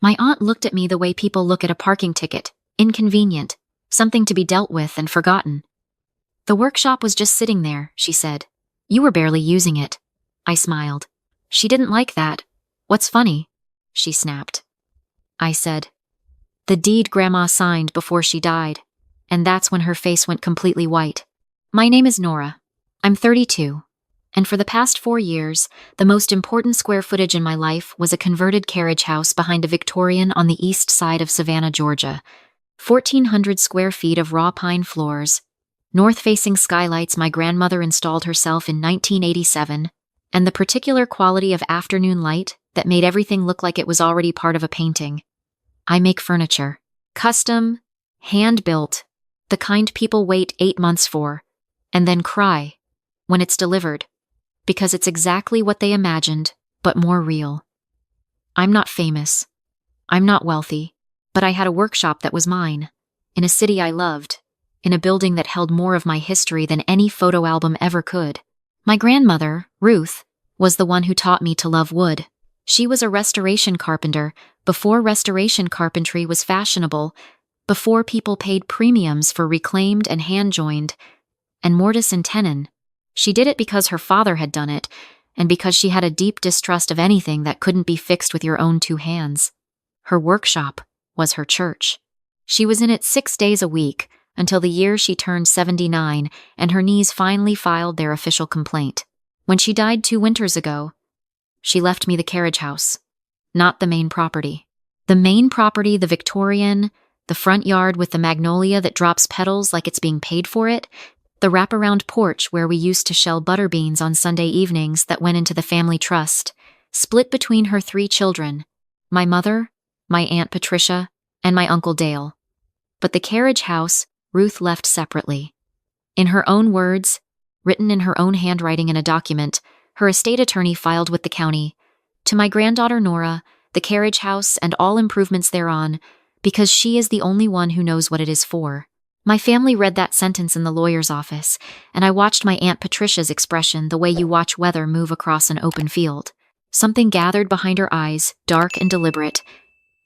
My aunt looked at me the way people look at a parking ticket. Inconvenient. Something to be dealt with and forgotten. The workshop was just sitting there, she said. You were barely using it. I smiled. She didn't like that. What's funny? She snapped. I said, the deed Grandma signed before she died. And that's when her face went completely white. My name is Nora. I'm 32. And for the past 4 years, the most important square footage in my life was a converted carriage house behind a Victorian on the east side of Savannah, Georgia. 1,400 square feet of raw pine floors, north-facing skylights my grandmother installed herself in 1987, and the particular quality of afternoon light that made everything look like it was already part of a painting. I make furniture. Custom, hand-built, the kind people wait 8 months for, and then cry when it's delivered, because it's exactly what they imagined, but more real. I'm not famous. I'm not wealthy, but I had a workshop that was mine, in a city I loved, in a building that held more of my history than any photo album ever could. My grandmother, Ruth, was the one who taught me to love wood. She was a restoration carpenter before restoration carpentry was fashionable, before people paid premiums for reclaimed and hand-joined, and mortise and tenon. She did it because her father had done it, and because she had a deep distrust of anything that couldn't be fixed with your own 2 hands. Her workshop was her church. She was in it 6 days a week, until the year she turned 79 and her knees finally filed their official complaint. When she died 2 winters ago, she left me the carriage house, not the main property. The main property, the Victorian, the front yard with the magnolia that drops petals like it's being paid for it, the wraparound porch where we used to shell butter beans on Sunday evenings that went into the family trust, split between her 3 children, my mother, my Aunt Patricia, and my Uncle Dale. But the carriage house, Ruth left separately. In her own words, written in her own handwriting in a document, her estate attorney filed with the county, to my granddaughter Nora, the carriage house and all improvements thereon, because she is the only one who knows what it is for. My family read that sentence in the lawyer's office, and I watched my Aunt Patricia's expression the way you watch weather move across an open field. Something gathered behind her eyes, dark and deliberate,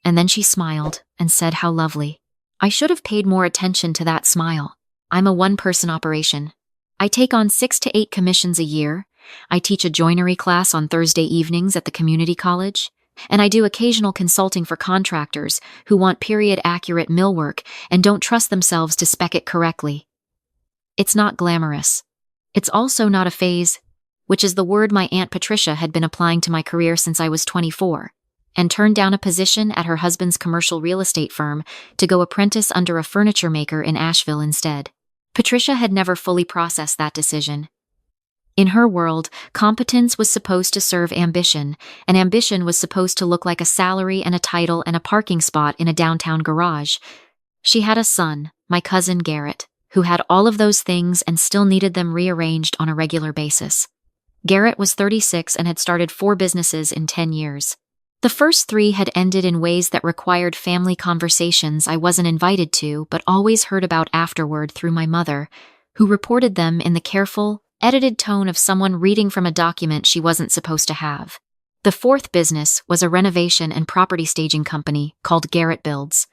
and then she smiled and said how lovely. I should have paid more attention to that smile. I'm a one-person operation. I take on 6 to 8 commissions a year. I teach a joinery class on Thursday evenings at the community college, and I do occasional consulting for contractors who want period-accurate millwork and don't trust themselves to spec it correctly. It's not glamorous. It's also not a phase, which is the word my Aunt Patricia had been applying to my career since I was 24, and turned down a position at her husband's commercial real estate firm to go apprentice under a furniture maker in Asheville instead. Patricia had never fully processed that decision. In her world, competence was supposed to serve ambition, and ambition was supposed to look like a salary and a title and a parking spot in a downtown garage. She had a son, my cousin Garrett, who had all of those things and still needed them rearranged on a regular basis. Garrett was 36 and had started 4 businesses in 10 years. The first 3 had ended in ways that required family conversations I wasn't invited to but always heard about afterward through my mother, who reported them in the careful, edited tone of someone reading from a document she wasn't supposed to have. The 4th business was a renovation and property staging company called Garrett Builds.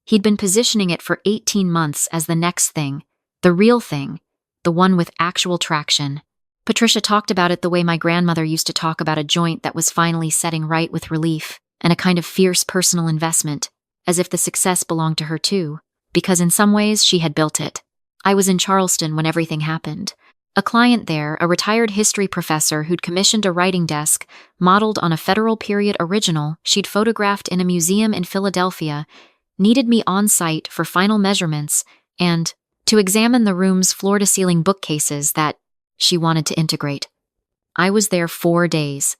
He'd been positioning it for 18 months as the next thing, the real thing, the one with actual traction. Patricia talked about it the way my grandmother used to talk about a joint that was finally setting right with relief and a kind of fierce personal investment, as if the success belonged to her too, because in some ways she had built it. I was in Charleston when everything happened. A client there, a retired history professor who'd commissioned a writing desk modeled on a federal period original she'd photographed in a museum in Philadelphia, needed me on site for final measurements and to examine the room's floor-to-ceiling bookcases that she wanted to integrate. I was there 4 days.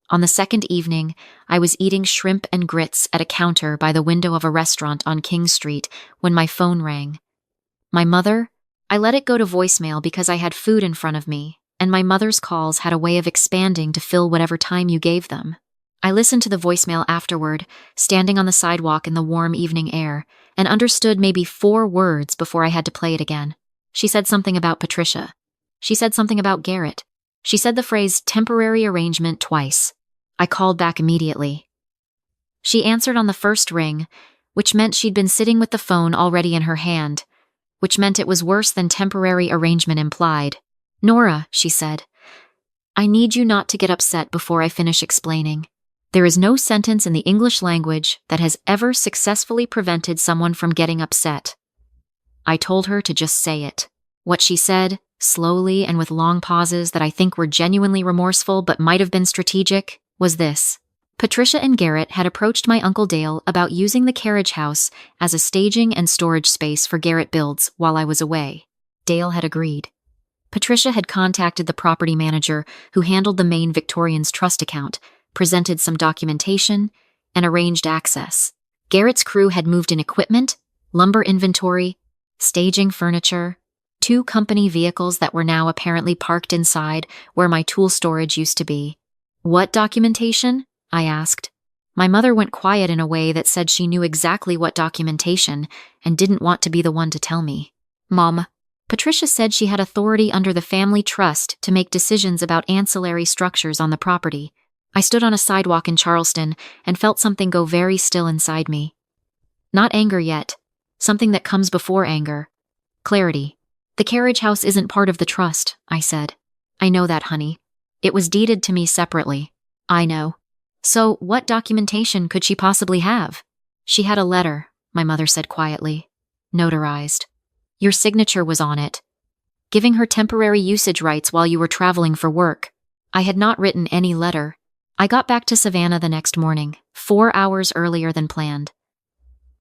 On the 2nd evening, I was eating shrimp and grits at a counter by the window of a restaurant on King Street when my phone rang. My mother? I let it go to voicemail because I had food in front of me, and my mother's calls had a way of expanding to fill whatever time you gave them. I listened to the voicemail afterward, standing on the sidewalk in the warm evening air, and understood maybe 4 words before I had to play it again. She said something about Patricia. She said something about Garrett. She said the phrase temporary arrangement twice. I called back immediately. She answered on the first ring, which meant she'd been sitting with the phone already in her hand, which meant it was worse than temporary arrangement implied. "Nora," she said, "I need you not to get upset before I finish explaining. There is no sentence in the English language that has ever successfully prevented someone from getting upset." I told her to just say it. What she said, slowly and with long pauses that I think were genuinely remorseful but might have been strategic, was this. Patricia and Garrett had approached my Uncle Dale about using the carriage house as a staging and storage space for Garrett builds while I was away. Dale had agreed. Patricia had contacted the property manager who handled the main Victorian's trust account, presented some documentation, and arranged access. Garrett's crew had moved in equipment, lumber inventory, staging furniture, 2 company vehicles that were now apparently parked inside where my tool storage used to be. "What documentation?" I asked. My mother went quiet in a way that said she knew exactly what documentation and didn't want to be the one to tell me. "Mom, Patricia said she had authority under the family trust to make decisions about ancillary structures on the property." I stood on a sidewalk in Charleston and felt something go very still inside me. Not anger yet, something that comes before anger. Clarity. "The carriage house isn't part of the trust," I said. "I know that, honey. It was deeded to me separately." "I know." "So what documentation could she possibly have?" "She had a letter," my mother said quietly. "Notarized. Your signature was on it, giving her temporary usage rights while you were traveling for work." I had not written any letter. I got back to Savannah the next morning, 4 hours earlier than planned.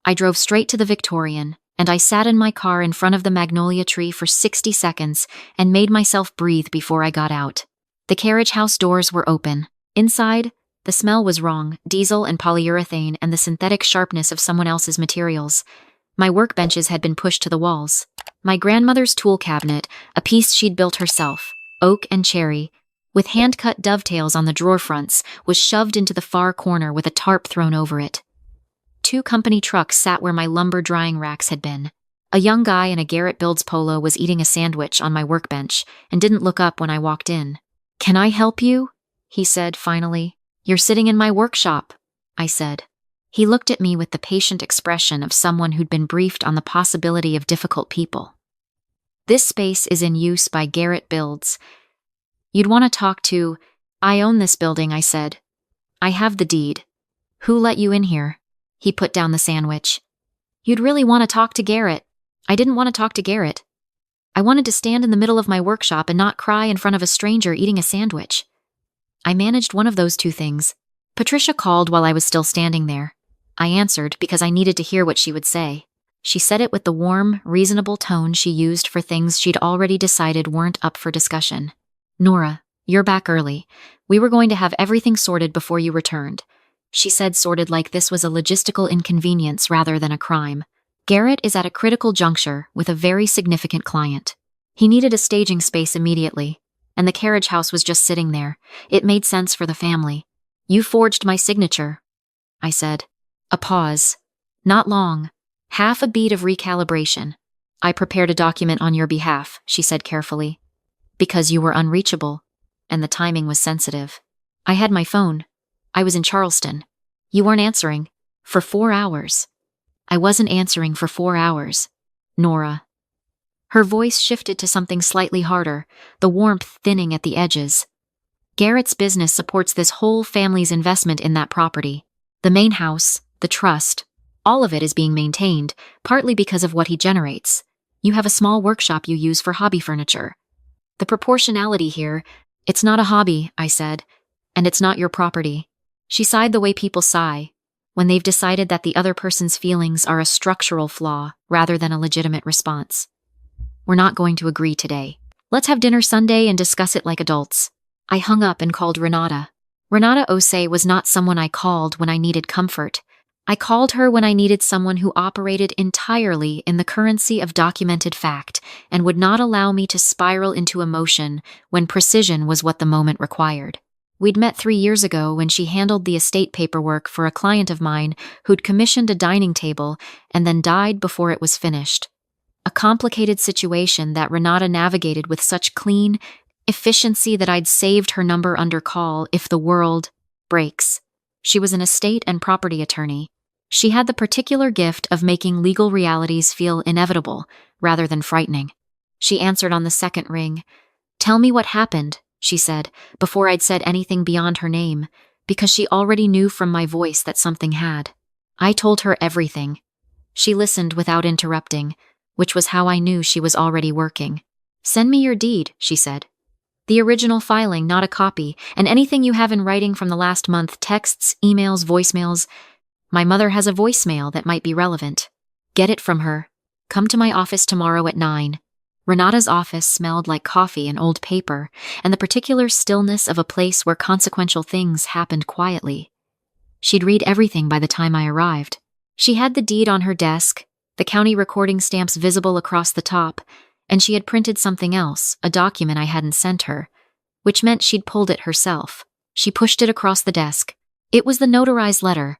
I drove straight to the Victorian, and I sat in my car in front of the magnolia tree for 60 seconds and made myself breathe before I got out. The carriage house doors were open. Inside, the smell was wrong, diesel and polyurethane and the synthetic sharpness of someone else's materials. My workbenches had been pushed to the walls. My grandmother's tool cabinet, a piece she'd built herself, oak and cherry, with hand-cut dovetails on the drawer fronts, was shoved into the far corner with a tarp thrown over it. 2 company trucks sat where my lumber drying racks had been. A young guy in a Garrett Builds polo was eating a sandwich on my workbench and didn't look up when I walked in. "Can I help you?" he said finally. "You're sitting in my workshop," I said. He looked at me with the patient expression of someone who'd been briefed on the possibility of difficult people. "This space is in use by Garrett Builds. You'd want to talk to—" "I own this building," I said. "I have the deed." "Who let you in here?" He put down the sandwich. "You'd really want to talk to Garrett." I didn't want to talk to Garrett. I wanted to stand in the middle of my workshop and not cry in front of a stranger eating a sandwich. I managed one of those 2 things. Patricia called while I was still standing there. I answered because I needed to hear what she would say. She said it with the warm, reasonable tone she used for things she'd already decided weren't up for discussion. "Nora, you're back early. We were going to have everything sorted before you returned." She said sorted like this was a logistical inconvenience rather than a crime. "Garrett is at a critical juncture with a very significant client. He needed a staging space immediately, and the carriage house was just sitting there. It made sense for the family. You forged my signature," I said. A pause. Not long. Half a beat of recalibration. "I prepared a document on your behalf," she said carefully. "Because you were unreachable, and the timing was sensitive. I had my phone. I was in Charleston. You weren't answering. For 4 hours. I wasn't answering for 4 hours. Nora." Her voice shifted to something slightly harder, the warmth thinning at the edges. "Garrett's business supports this whole family's investment in that property. The main house, the trust, all of it is being maintained, partly because of what he generates. You have a small workshop you use for hobby furniture. The proportionality here, it's not a hobby," I said, "and it's not your property." She sighed the way people sigh, when they've decided that the other person's feelings are a structural flaw rather than a legitimate response. "We're not going to agree today. Let's have dinner Sunday and discuss it like adults." I hung up and called Renata. Renata Osei was not someone I called when I needed comfort. I called her when I needed someone who operated entirely in the currency of documented fact and would not allow me to spiral into emotion when precision was what the moment required. We'd met 3 years ago when she handled the estate paperwork for a client of mine who'd commissioned a dining table and then died before it was finished. A complicated situation that Renata navigated with such clean efficiency that I'd saved her number under call if the world breaks. She was an estate and property attorney. She had the particular gift of making legal realities feel inevitable rather than frightening. She answered on the second ring. "Tell me what happened," she said, before I'd said anything beyond her name, because she already knew from my voice that something had. I told her everything. She listened without interrupting, which was how I knew she was already working. "Send me your deed," she said. "The original filing, not a copy, and anything you have in writing from the last month, texts, emails, voicemails. My mother has a voicemail that might be relevant. Get it from her. Come to my office tomorrow at 9. Renata's office smelled like coffee and old paper, and the particular stillness of a place where consequential things happened quietly. She'd read everything by the time I arrived. She had the deed on her desk, the county recording stamps visible across the top, and she had printed something else, a document I hadn't sent her, which meant she'd pulled it herself. She pushed it across the desk. It was the notarized letter.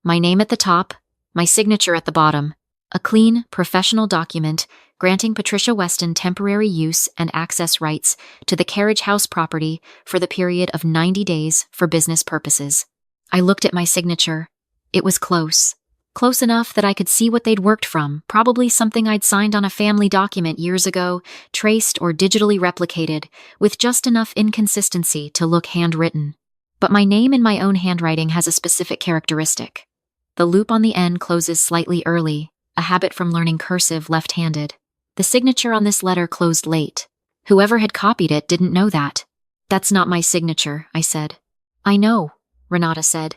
My name at the top, my signature at the bottom. A clean, professional document granting Patricia Weston temporary use and access rights to the carriage house property for the period of 90 days for business purposes. I looked at my signature. It was close. Close enough that I could see what they'd worked from, probably something I'd signed on a family document years ago, traced or digitally replicated, with just enough inconsistency to look handwritten. But my name in my own handwriting has a specific characteristic. The loop on the N closes slightly early, a habit from learning cursive left-handed. The signature on this letter closed late. Whoever had copied it didn't know that. "That's not my signature," I said. "I know," Renata said.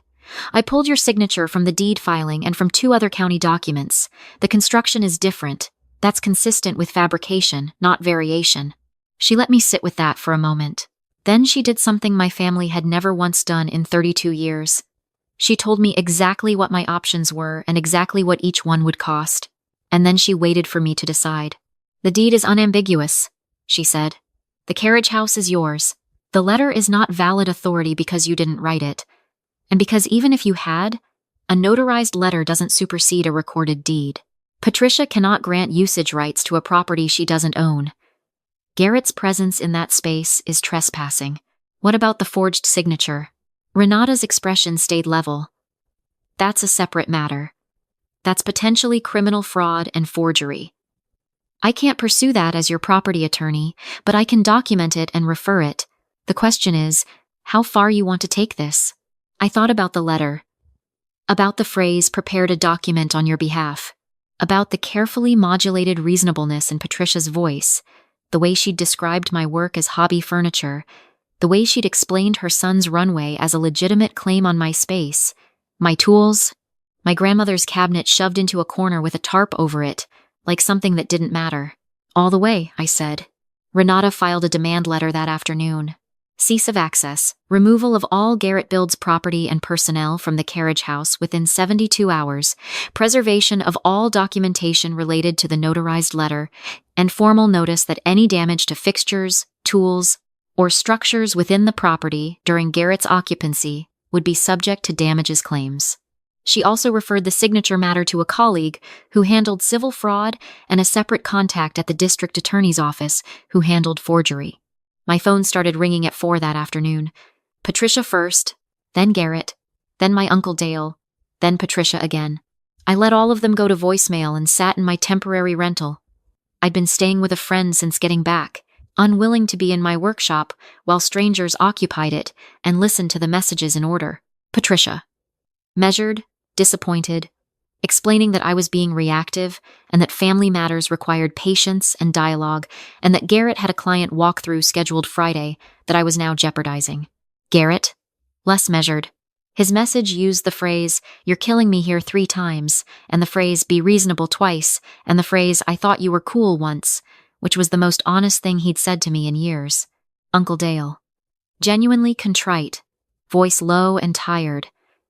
"I pulled your signature from the deed filing and from 2 other county documents. The construction is different. That's consistent with fabrication, not variation." She let me sit with that for a moment. Then she did something my family had never once done in 32 years. She told me exactly what my options were and exactly what each one would cost. And then she waited for me to decide. "The deed is unambiguous," she said. "The carriage house is yours. The letter is not valid authority because you didn't write it. And because even if you had, a notarized letter doesn't supersede a recorded deed. Patricia cannot grant usage rights to a property she doesn't own. Garrett's presence in that space is trespassing. What about the forged signature?" Renata's expression stayed level. "That's a separate matter. That's potentially criminal fraud and forgery. I can't pursue that as your property attorney, but I can document it and refer it. The question is, how far you want to take this." I thought about the letter, about the phrase "prepared a document on your behalf," about the carefully modulated reasonableness in Patricia's voice, the way she'd described my work as hobby furniture, the way she'd explained her son's runway as a legitimate claim on my space, my tools, my grandmother's cabinet shoved into a corner with a tarp over it, like something that didn't matter. "All the way," I said. Renata filed a demand letter that afternoon. Cease of access, removal of all Garrett Build's property and personnel from the carriage house within 72 hours, preservation of all documentation related to the notarized letter, and formal notice that any damage to fixtures, tools, or structures within the property during Garrett's occupancy would be subject to damages claims. She also referred the signature matter to a colleague who handled civil fraud and a separate contact at the district attorney's office who handled forgery. My phone started ringing at 4 that afternoon. Patricia first, then Garrett, then my Uncle Dale, then Patricia again. I let all of them go to voicemail and sat in my temporary rental. I'd been staying with a friend since getting back, unwilling to be in my workshop while strangers occupied it and listened to the messages in order. Patricia. Measured, disappointed, explaining that I was being reactive and that family matters required patience and dialogue, and that Garrett had a client walkthrough scheduled Friday that I was now jeopardizing. Garrett, less measured. His message used the phrase, "You're killing me here" 3 times, and the phrase, "Be reasonable" twice, and the phrase, "I thought you were cool" once, which was the most honest thing he'd said to me in years. Uncle Dale. Genuinely contrite, voice low and tired,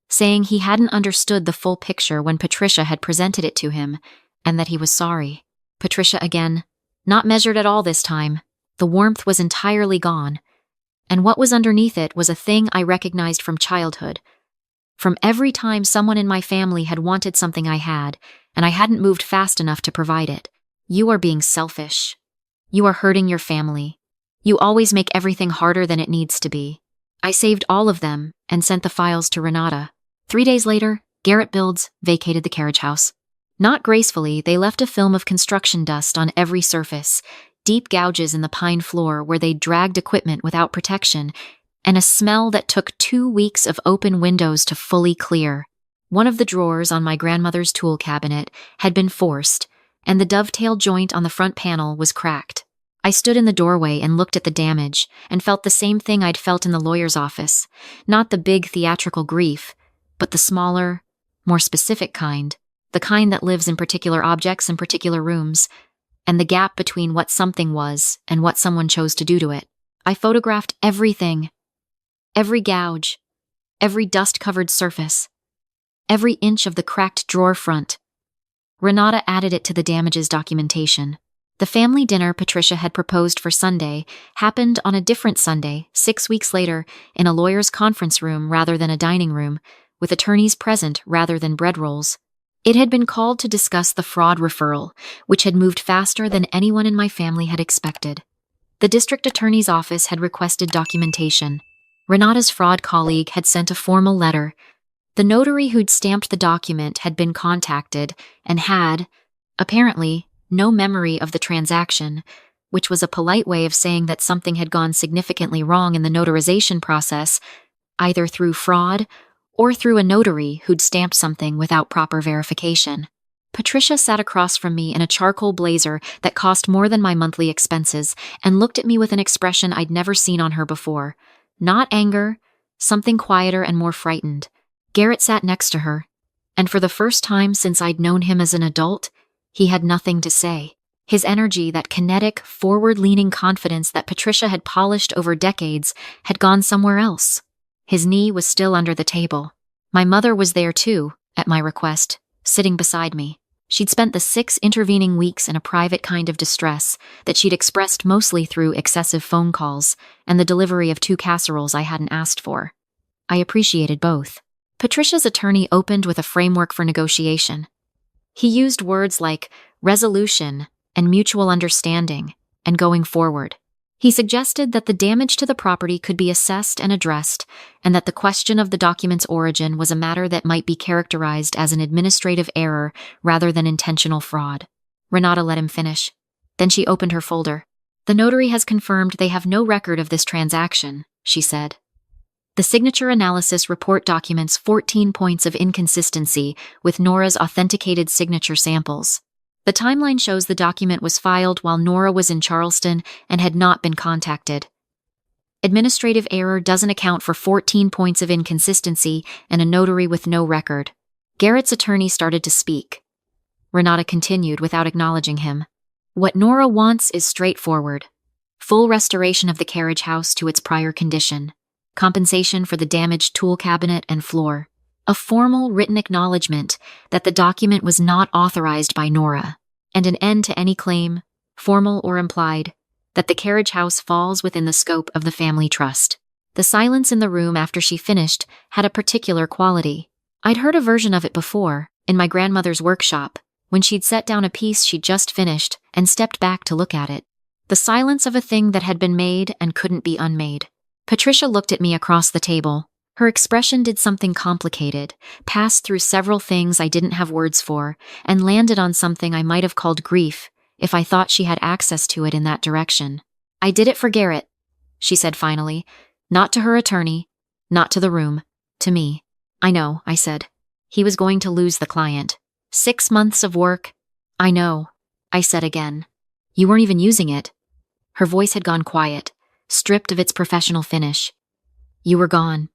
saying he hadn't understood the full picture when Patricia had presented it to him, and that he was sorry. Patricia again, not measured at all this time. The warmth was entirely gone, and what was underneath it was a thing I recognized from childhood. From every time someone in my family had wanted something I had, and I hadn't moved fast enough to provide it. "You are being selfish. You are hurting your family. You always make everything harder than it needs to be." I saved all of them and sent the files to Renata. 3 days later, Garrett Builds vacated the carriage house. Not gracefully, they left a film of construction dust on every surface, deep gouges in the pine floor where they dragged equipment without protection, and a smell that took 2 weeks of open windows to fully clear. One of the drawers on my grandmother's tool cabinet had been forced, and the dovetail joint on the front panel was cracked. I stood in the doorway and looked at the damage, and felt the same thing I'd felt in the lawyer's office. Not the big theatrical grief, but the smaller, more specific kind, the kind that lives in particular objects in particular rooms, and the gap between what something was and what someone chose to do to it. I photographed everything. Every gouge, every dust-covered surface, every inch of the cracked drawer front. Renata added it to the damages documentation. The family dinner Patricia had proposed for Sunday happened on a different Sunday, 6 weeks later, in a lawyer's conference room rather than a dining room, with attorneys present rather than bread rolls. It had been called to discuss the fraud referral, which had moved faster than anyone in my family had expected. The district attorney's office had requested documentation. Renata's fraud colleague had sent a formal letter. The notary who'd stamped the document had been contacted and had, apparently, no memory of the transaction, which was a polite way of saying that something had gone significantly wrong in the notarization process, either through fraud or through a notary who'd stamped something without proper verification. Patricia sat across from me in a charcoal blazer that cost more than my monthly expenses and looked at me with an expression I'd never seen on her before. Not anger, something quieter and more frightened. Garrett sat next to her, and for the first time since I'd known him as an adult, he had nothing to say. His energy, that kinetic, forward-leaning confidence that Patricia had polished over decades, had gone somewhere else. His knee was still under the table. My mother was there too, at my request, sitting beside me. She'd spent the 6 intervening weeks in a private kind of distress that she'd expressed mostly through excessive phone calls and the delivery of 2 casseroles I hadn't asked for. I appreciated both. Patricia's attorney opened with a framework for negotiation. He used words like resolution and mutual understanding and going forward. He suggested that the damage to the property could be assessed and addressed, and that the question of the document's origin was a matter that might be characterized as an administrative error rather than intentional fraud. Renata let him finish. Then she opened her folder. "The notary has confirmed they have no record of this transaction," she said. The signature analysis report documents 14 points of inconsistency with Nora's authenticated signature samples. The timeline shows the document was filed while Nora was in Charleston and had not been contacted. Administrative error doesn't account for 14 points of inconsistency and a notary with no record. Garrett's attorney started to speak. Renata continued without acknowledging him. "What Nora wants is straightforward. Full restoration of the carriage house to its prior condition. Compensation for the damaged tool cabinet and floor. A formal written acknowledgement that the document was not authorized by Nora, and an end to any claim, formal or implied, that the carriage house falls within the scope of the family trust." The silence in the room after she finished had a particular quality. I'd heard a version of it before, in my grandmother's workshop, when she'd set down a piece she'd just finished and stepped back to look at it. The silence of a thing that had been made and couldn't be unmade. Patricia looked at me across the table. Her expression did something complicated, passed through several things I didn't have words for, and landed on something I might have called grief if I thought she had access to it in that direction. "I did it for Garrett," she said finally. Not to her attorney, not to the room, to me. "I know," I said. "He was going to lose the client. 6 months of work." "I know," I said again. "You weren't even using it." Her voice had gone quiet, stripped of its professional finish. "You were gone.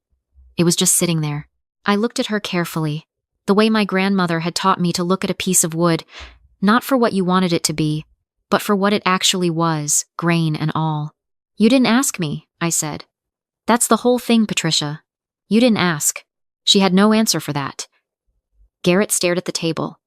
It was just sitting there." I looked at her carefully, the way my grandmother had taught me to look at a piece of wood, not for what you wanted it to be, but for what it actually was, grain and all. "You didn't ask me," I said. "That's the whole thing, Patricia. You didn't ask." She had no answer for that. Garrett stared at the table.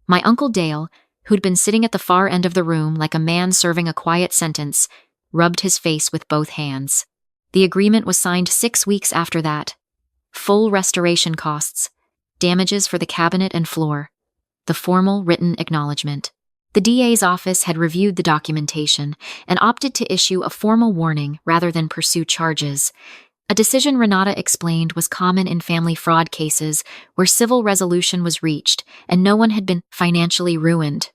My Uncle Dale, who'd been sitting at the far end of the room like a man serving a quiet sentence, rubbed his face with both hands. The agreement was signed 6 weeks after that. Full restoration costs, damages for the cabinet and floor, the formal written acknowledgement. The DA's office had reviewed the documentation and opted to issue a formal warning rather than pursue charges. A decision Renata explained was common in family fraud cases where civil resolution was reached and no one had been financially ruined.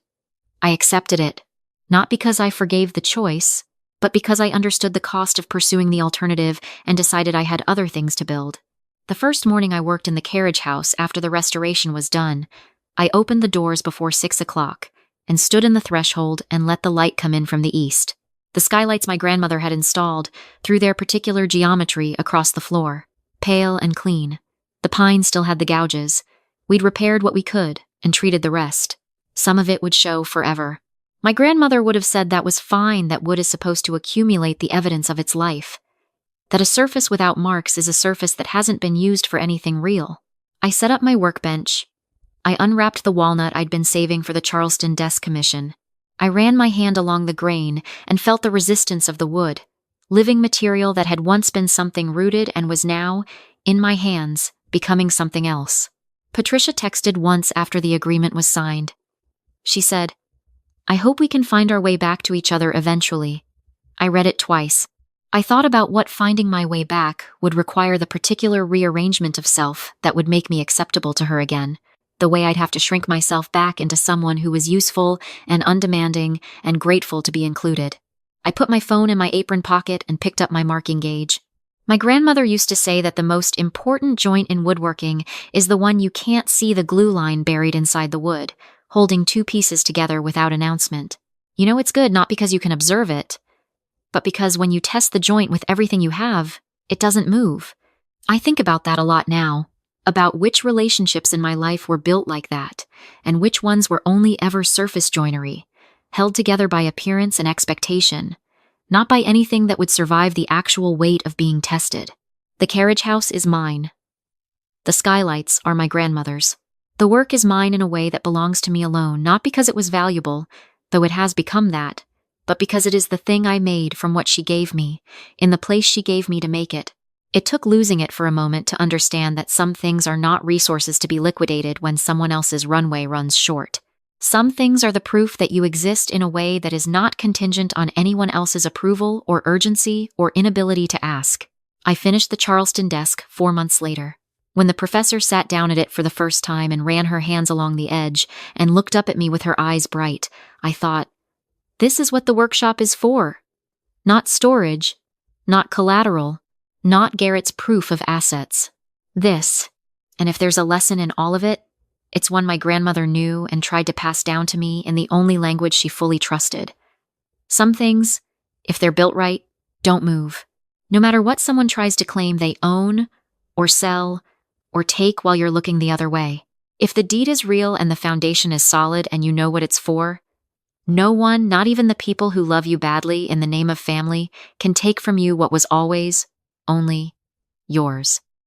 I accepted it, not because I forgave the choice, but because I understood the cost of pursuing the alternative and decided I had other things to build. The first morning I worked in the carriage house after the restoration was done, I opened the doors before 6 o'clock and stood in the threshold and let the light come in from the east. The skylights my grandmother had installed threw their particular geometry across the floor, pale and clean. The pine still had the gouges. We'd repaired what we could and treated the rest. Some of it would show forever. My grandmother would have said that was fine, that wood is supposed to accumulate the evidence of its life. That a surface without marks is a surface that hasn't been used for anything real. I set up my workbench. I unwrapped the walnut I'd been saving for the Charleston desk commission. I ran my hand along the grain and felt the resistance of the wood, living material that had once been something rooted and was now, in my hands, becoming something else. Patricia texted once after the agreement was signed. She said, "I hope we can find our way back to each other eventually." I read it twice. I thought about what finding my way back would require, the particular rearrangement of self that would make me acceptable to her again. The way I'd have to shrink myself back into someone who was useful and undemanding and grateful to be included. I put my phone in my apron pocket and picked up my marking gauge. My grandmother used to say that the most important joint in woodworking is the one you can't see the glue line buried inside the wood, holding two pieces together without announcement. You know it's good not because you can observe it, but because when you test the joint with everything you have, it doesn't move. I think about that a lot now, about which relationships in my life were built like that, and which ones were only ever surface joinery, held together by appearance and expectation, not by anything that would survive the actual weight of being tested. The carriage house is mine. The skylights are my grandmother's. The work is mine in a way that belongs to me alone, not because it was valuable, though it has become that, but because it is the thing I made from what she gave me, in the place she gave me to make it. It took losing it for a moment to understand that some things are not resources to be liquidated when someone else's runway runs short. Some things are the proof that you exist in a way that is not contingent on anyone else's approval or urgency or inability to ask. I finished the Charleston desk 4 months later. When the professor sat down at it for the first time and ran her hands along the edge and looked up at me with her eyes bright, I thought, this is what the workshop is for. Not storage, not collateral, not Garrett's proof of assets. This, and if there's a lesson in all of it, it's one my grandmother knew and tried to pass down to me in the only language she fully trusted. Some things, if they're built right, don't move. No matter what someone tries to claim they own, or sell, or take while you're looking the other way. If the deed is real and the foundation is solid and you know what it's for, no one, not even the people who love you badly in the name of family, can take from you what was always, only, yours.